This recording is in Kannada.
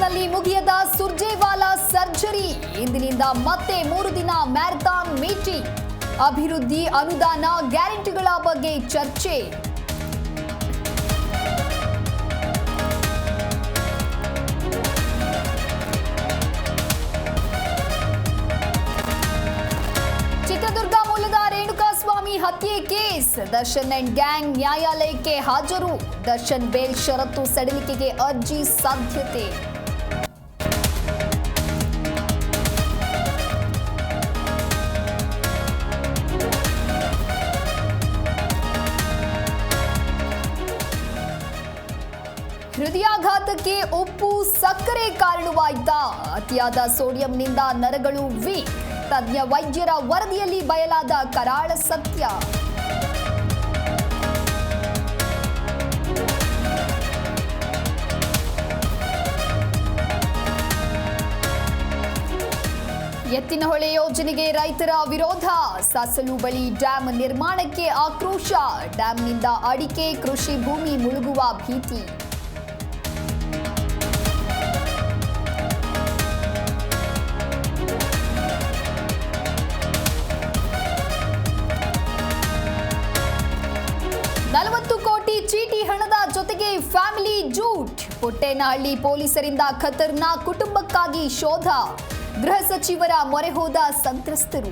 ಬೆಂಗಳೂರಿನಲ್ಲಿ ಮುಗಿಯದ ಸುರ್ಜೇವಾಲಾ ಸರ್ಜರಿ. ಇಂದಿನಿಂದ ಮತ್ತೆ 3 ದಿನ ಮ್ಯಾರಥಾನ್ ಮೀಟಿಂಗ್. ಅಭಿವೃದ್ಧಿ ಅನುದಾನ ಗ್ಯಾರಂಟಿಗಳ ಬಗ್ಗೆ ಚರ್ಚೆ. ಚಿತ್ರದುರ್ಗ ಮೂಲದ ರೇಣುಕಾಸ್ವಾಮಿ ಹತ್ಯೆ ಕೇಸ್. ದರ್ಶನ್ ಅಂಡ್ ಗ್ಯಾಂಗ್ ನ್ಯಾಯಾಲಯಕ್ಕೆ ಹಾಜರು. ದರ್ಶನ್ ಬೇಲ್ ಷರತ್ತು ಸಡಿಲಿಕೆಗೆ ಅರ್ಜಿ ಸಾಧ್ಯತೆ. ಹೃದಯಾಘಾತಕ್ಕೆ ಉಪ್ಪು ಸಕ್ಕರೆ ಕಾರಣವಾಯಿತಾ? ಅತಿಯಾದ ಸೋಡಿಯಂನಿಂದ ನರಗಳು ವೀಕ್. ತಜ್ಞ ವೈದ್ಯರ ವರದಿಯಲ್ಲಿ ಬಯಲಾದ ಕರಾಳ ಸತ್ಯ. ಎತ್ತಿನಹೊಳೆ ಯೋಜನೆಗೆ ರೈತರ ವಿರೋಧ. ಸಾಸಲು ಬಳಿ ಡ್ಯಾಂ ನಿರ್ಮಾಣಕ್ಕೆ ಆಕ್ರೋಶ. ಡ್ಯಾಂನಿಂದ ಅಡಿಕೆ ಕೃಷಿ ಭೂಮಿ ಮುಳುಗುವ ಭೀತಿ. ಕೋಟಿ ಚೀಟಿ ಹಣದ ಜೊತೆಗೆ ಫ್ಯಾಮಿಲಿ ಜೂಟ್. ಪುಟ್ಟೇನಹಳ್ಳಿ ಪೊಲೀಸರಿಂದ ಖತರ್ನಾಕ್ ಕುಟುಂಬಕ್ಕಾಗಿ ಶೋಧ. ಗೃಹ ಸಚಿವರ ಮೊರೆ ಹೋದ ಸಂತ್ರಸ್ತರು.